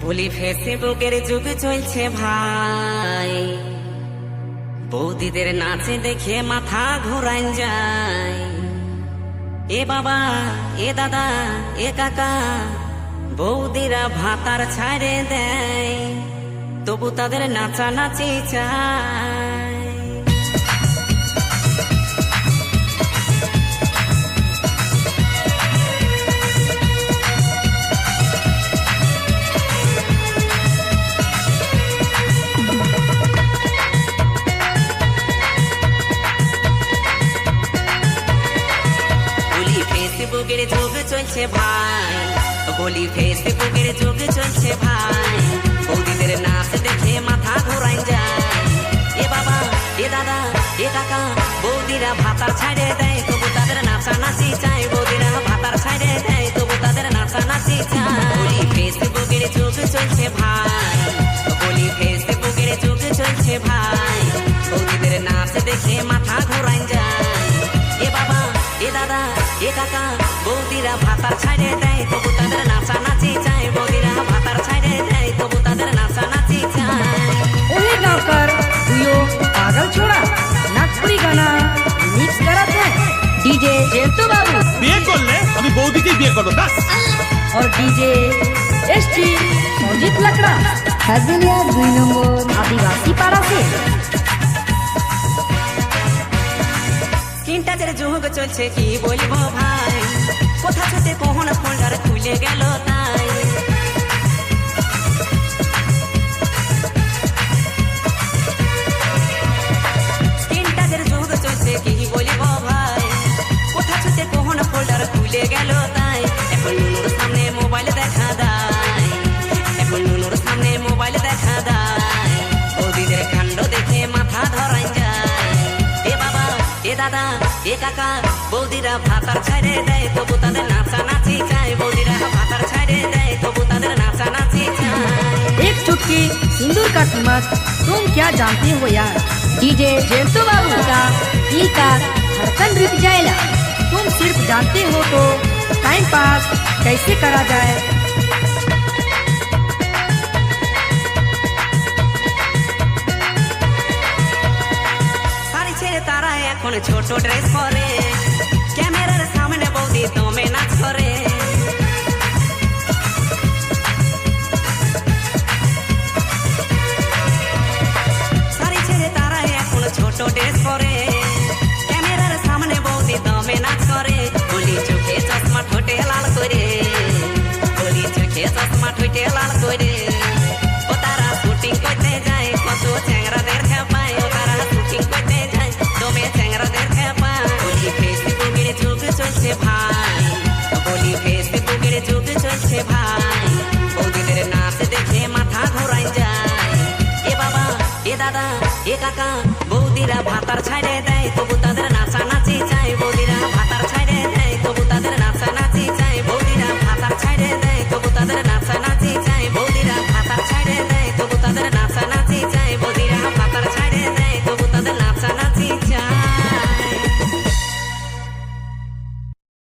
বলি ফেসবুকের যুগ চলছে ভাই, বৌদিদের নাচে দেখে মাথা ঘোরান যায়। এ বাবা, এ দাদা, এ কাকা, বৌদিরা ভাতার ছাড়ে দেয়, তবু তাদের নাচানাচি চায়। ফেসবুকের যুগ চলছে ভাই, বলি ফেসবুকের যুগ চলছে ভাই, বৌদিদের নাচ দেখে মাথা ঘোরান যায়। এ বাবা, এ দাদা, এ কাকা, বৌদিরা ভাতার ছাড়ে দেয়, তবু তাদের নাচানাচি চায়। বৌদিরা ভাতার ছাড়ে দেয়, তবু তাদের নাচানাচি চায়। বলি ফেসবুকের যুগ চলছে ভাই, বলি ফেসবুকের যুগ চলছে ভাই, বৌদিদের নাচ দেখে মাথা ঘোরান যায়। এ বাবা, এ দাদা, এ কাকা, বৌদিরা ভাতার ছাড়ে দেয়, তবু তাদের নাচানাচি চায়। বৌদিরা ভাতার ছাড়ে দেয়, তবু তাদের নাচানাচি চায়। ओहे गाँवकर दुयो पागल छोड़ा नागपुरी गाना मिक्स करत है डीजे जेंतो बाबू। বিয়ে করলে আমি বৌদিকেই বিয়ে করবো ব্যাস। और डीजे एसटी संजीत लकड़ा हजलिया 2 नंबर आदिवासी पाड़ा से। স্ক্রিন টাচের যুগ চলছে কি বলবো ভাই, কোথা থেকে কোন ফোল্ডার খুলে গেল তাই। স্ক্রিন টাচের যুগ চলছে কি বলবো ভাই, কোথা থেকে কোন ফোল্ডার খুলে গেল তাই। এখন নুনুর সামনে মোবাইল দেখা দেয়, এখন নুনুর সামনে মোবাইল দেখা দেয়, বৌদিদের কাণ্ড দেখে মাথা ধরাই যায়। এ বাবা, এ দাদা, এ কাকা, বৌদিরা ভাতার ছাড়ে দেয়, তবু তাদের নাচানাচি চায়। বৌদিরা ভাতার ছাড়ে দেয়, তবু তাদের নাচানাচি চায়। एक चुटकी सिंदूर का कीमत तुम क्या जानते हो यार, डीजे जेंतो बाबू का दिल का धड़कन रुक जाएगा। तुम सिर्फ जानते हो तो टाइम पास कैसे करा जाए। শাড়ি ছেড়ে তারা এখন ছোট ড্রেস পরে, ক্যামেরার সামনে বৌদি দমে নাচ করে। শাড়ি ছেড়ে তারা এখন ছোট ড্রেস পরে, ক্যামেরার সামনে বৌদি দমে নাচ করে। বলি চোখে চশমা ঠোঁটে লাল করে, বলি চোখে চশমা ঠোঁটে লাল করে। ও তারা শুটিং করতে যায়, কত চ্যাংরাদের খেপায়। ও তারা শুটিং করতে যায়, দমে চ্যাংরাদের খেপায়। বলি ফেসবুকের যুগ চলছে ভাই, বলি ফেসবুকের যুগ চলছে ভাই, বৌদিদের নাচ দেখে মাথা ঘোরাই যায়। এ বাবা, এ দাদা, এ কাকা, বৌদিরা ভাতার ছাড়ে দেয়, তবু তাদের নাচানাচি